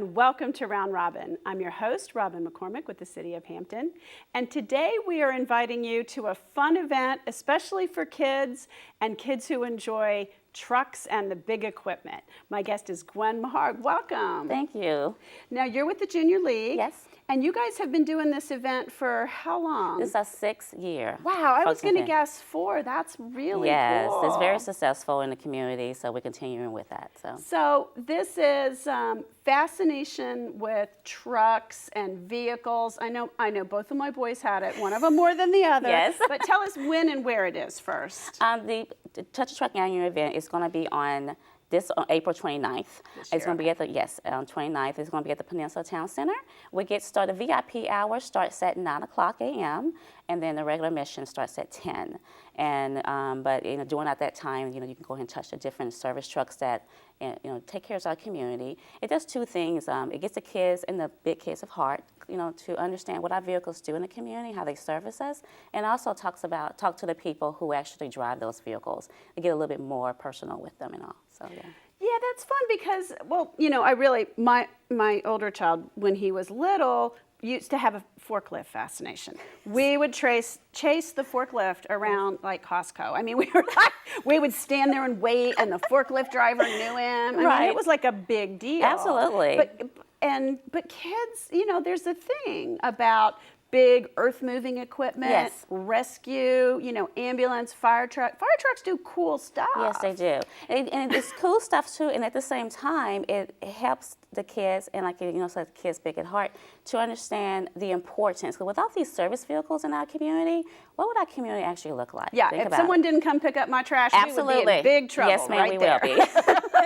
and welcome to Round Robin. I'm your host, Robin McCormick with the City of Hampton, and today we are inviting you to a fun event, especially for kids and kids who enjoy trucks and the big equipment. My guest is Gwen Meharg. Welcome. Thank you. Now you're with the Junior League. Yes. And you guys have been doing this event for how long? This is our 6th year. Wow, I was going to guess 4. That's really cool. Yes, it's very successful in the community, so we're continuing with that. So this is fascination with trucks and vehicles. I know both of my boys had it, one of them more than the other. Yes. But tell us when and where it is first. The Touch a Truck annual event is going to be on April 29th. It's going to be at the, 29th. It's going to be at the Peninsula Town Center. We get started, VIP hour starts at 9 o'clock a.m. and then the regular admission starts at 10. And, but during at that time, you can go ahead and touch the different service trucks that, take care of our community. It does 2 things. It gets the kids and the big kids of heart, to understand what our vehicles do in the community, how they service us, and also talk to the people who actually drive those vehicles and get a little bit more personal with them and all. So, yeah. Yeah, that's fun because, well, I really, my older child, when he was little, used to have a forklift fascination. We would chase the forklift around like Costco. I mean, we would stand there and wait, and the forklift driver knew him. I mean, it was like a big deal. Absolutely. But kids, there's a thing about big earth-moving equipment, rescue, ambulance, fire truck. Fire trucks do cool stuff. Yes, they do. And it's cool stuff, too, and at the same time, it helps the kids, and so the kids big at heart, to understand the importance. Because without these service vehicles in our community, what would our community actually look like? Yeah, if someone didn't come pick up my trash, absolutely, we would be in big trouble. Yes, ma'am, we will be.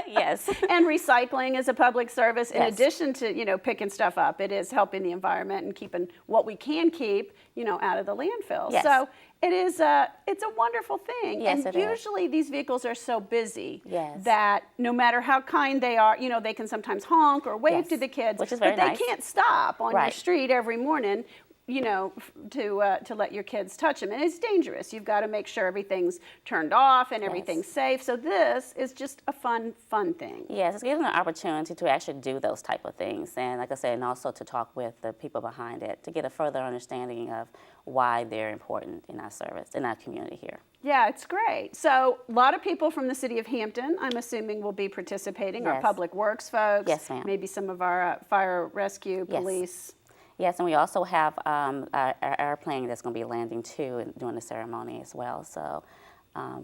Yes. And recycling is a public service. In addition to, picking stuff up, it is helping the environment and keeping what we can keep, out of the landfill. Yes. So it's a wonderful thing. Yes, and usually these vehicles are so busy that no matter how kind they are, they can sometimes honk or wave to the kids, which is very but nice. They can't stop on your street every morning, to let your kids touch them. And it's dangerous. You've got to make sure everything's turned off and everything's safe. So this is just a fun thing. Yes, it's giving an opportunity to actually do those type of things. And like I said, and also to talk with the people behind it to get a further understanding of why they're important in our service, in our community here. Yeah, it's great. So a lot of people from the City of Hampton, I'm assuming, will be participating. Our Public Works folks. Yes, ma'am. Maybe some of our fire rescue, police. Yes, and we also have our airplane that's going to be landing too during the ceremony as well. So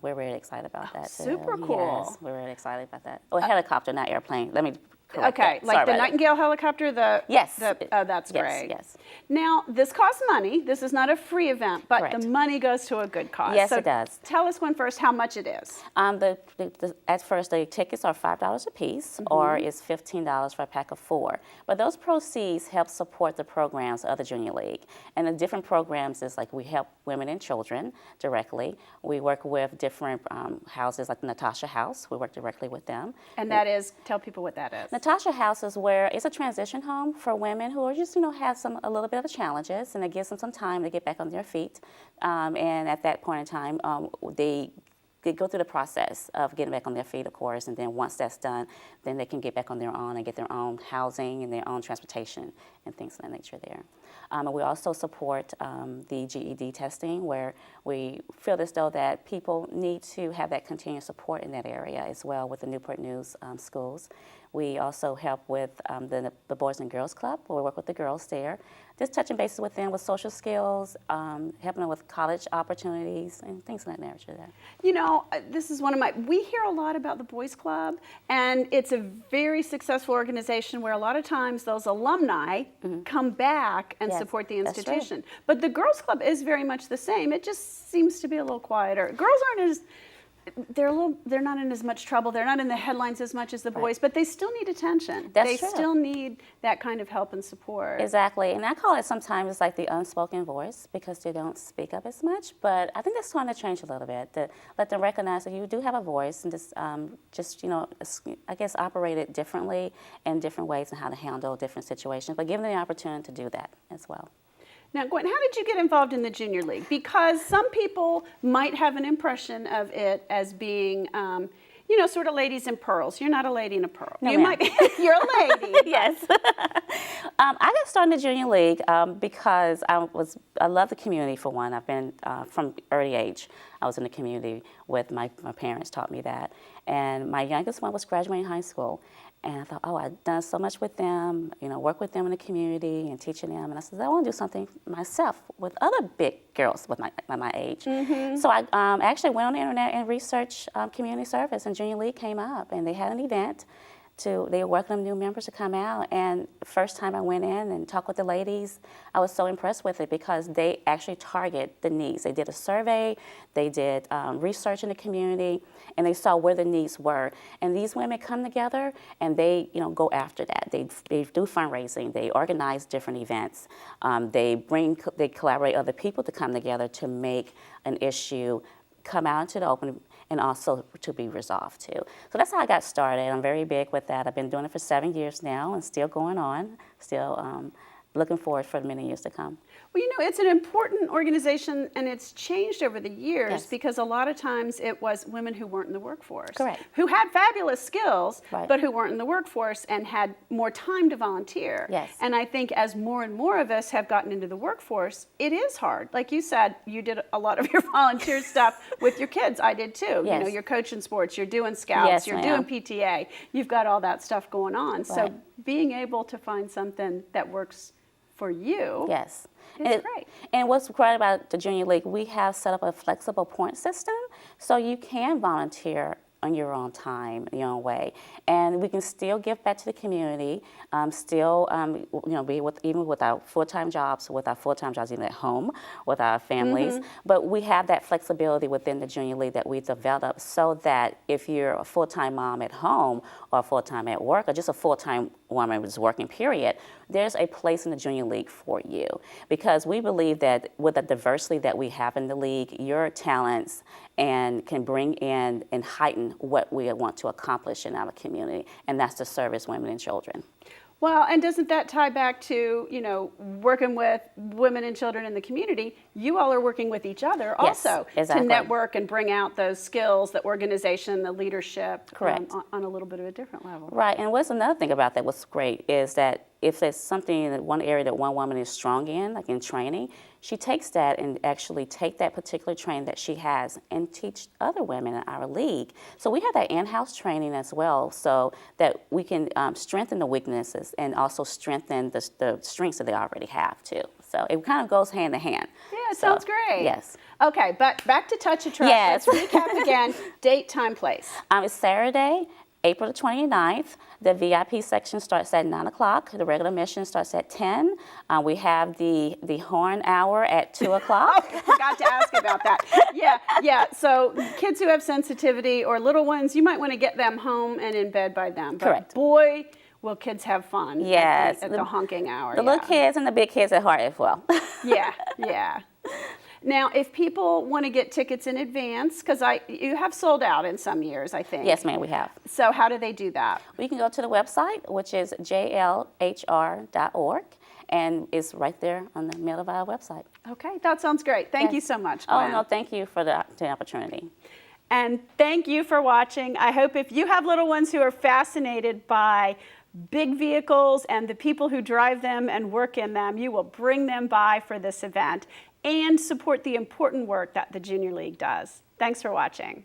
we're really excited about that too. Super cool. Yes, we're really excited about that. Well, helicopter, not airplane. Let me correct Okay, that. like the Nightingale helicopter. That's great. Yes. Now this costs money. This is not a free event, but the money goes to a good cause. Yes, so it does. Tell us, Gwen, first how much it is. At first, the tickets are $5 a piece, or it's $15 for a pack of 4. But those proceeds help support the programs of the Junior League. And the different programs is like we help women and children directly. We work with different houses like the Natasha House. We work directly with them. And that is, tell people what that is. Natasha House is where it's a transition home for women who are just, have a little bit of challenges, and it gives them some time to get back on their feet. And at that point in time, they go through the process of getting back on their feet, of course, and then once that's done, then they can get back on their own and get their own housing and their own transportation and things of that nature there. And we also support the GED testing, where we feel as though that people need to have that continued support in that area as well with the Newport News schools. We also help with the Boys and Girls Club, where we work with the girls there, just touching bases with them with social skills, helping them with college opportunities and things of that nature there. This is we hear a lot about the Boys Club, and it's a very successful organization where a lot of times those alumni come back and support the institution. But the Girls Club is very much the same. It just seems to be a little quieter. Girls aren't as they're not in as much trouble. They're not in the headlines as much as the boys, but they still need attention. They still need that kind of help and support. Exactly, and I call it sometimes like the unspoken voice because they don't speak up as much. But I think that's trying to change a little bit, to let them recognize that you do have a voice, and just I guess operate it differently in different ways and how to handle different situations, but give them the opportunity to do that as well. Now, Gwen, how did you get involved in the Junior League? Because some people might have an impression of it as being, you know, sort of ladies in pearls. You're not a lady in a pearl. No, you ma'am. might be, you're a lady. Yes. I got started in the junior league because I love the community for one. I've been from early age. I was in the community with my parents taught me that, and my youngest one was graduating high school. And I thought, oh, I've done so much with them, you know, work with them in the community and teaching them. And I said, I want to do something myself with other big girls with my age. So I actually went on the internet and researched community service, and Junior League came up, and they had an event. They were welcoming new members to come out, and the first time I went in and talked with the ladies, I was so impressed with it because they actually target the needs. They did a survey, they did research in the community, and they saw where the needs were. And these women come together and they, you know, go after that. They do fundraising, they organize different events, they collaborate other people to come together to make an issue come out into the open and also to be resolved too. So that's how I got started. I'm very big with that. I've been doing it for 7 years now and still going on, still looking forward for many years to come. Well, you know, it's an important organization, and it's changed over the years because a lot of times it was women who weren't in the workforce. Correct. Who had fabulous skills, Right. but who weren't in the workforce and had more time to volunteer. Yes. And I think as more and more of us have gotten into the workforce, it is hard. Like you said, you did a lot of your volunteer stuff with your kids. I did too. Yes. You know, you're coaching sports, you're doing scouts, Yes, you're ma'am. doing PTA. You've got all that stuff going on. So Right. being able to find something that works for you. Yes. It's great. And what's great about the Junior League, we have set up a flexible point system, so you can volunteer on your own time, your own way, and we can still give back to the community. Still, you know, be even with our full-time jobs, even at home with our families. But we have that flexibility within the Junior League that we developed, so that if you're a full-time mom at home or full-time at work, or just a full-time woman who's working, period, there's a place in the Junior League for you, because we believe that with the diversity that we have in the league, your talents and can bring in and heighten what we want to accomplish in our community, and that's to service women and children. Well, and doesn't that tie back to, you know, working with women and children in the community? You all are working with each other Yes, also exactly. to network and bring out those skills, the organization, the leadership, Correct. On a little bit of a different level. Right, and what's another thing about that, what's great, is that if there's something in one area that one woman is strong in, like in training, she takes that and actually take that particular training that she has and teach other women in our league. So we have that in-house training as well, so that we can strengthen the weaknesses and also strengthen the strengths that they already have too. So it kind of goes hand in hand. Yeah, it So, sounds great. Yes. Okay, but back to Touch a Truck. Yes. Let's recap again. Date, time, place. It's Saturday, April the 29th. The VIP section starts at 9 o'clock. The regular admission starts at 10. We have the horn hour at 2 o'clock. I forgot to ask about that. Yeah. So kids who have sensitivity or little ones, you might want to get them home and in bed by them. But Correct. boy, will kids have fun Yes. at the honking hour. The little kids and the big kids at heart as well. Yeah. Now, if people want to get tickets in advance, because you have sold out in some years, I think. Yes, ma'am, we have. So how do they do that? We can go to the website, which is jlhr.org, and it's right there on the middle of our website. Okay, that sounds great. Thank Yes. you so much, Oh, Gwen. no, thank you for the opportunity. And thank you for watching. I hope if you have little ones who are fascinated by big vehicles and the people who drive them and work in them, you will bring them by for this event and support the important work that the Junior League does. Thanks for watching.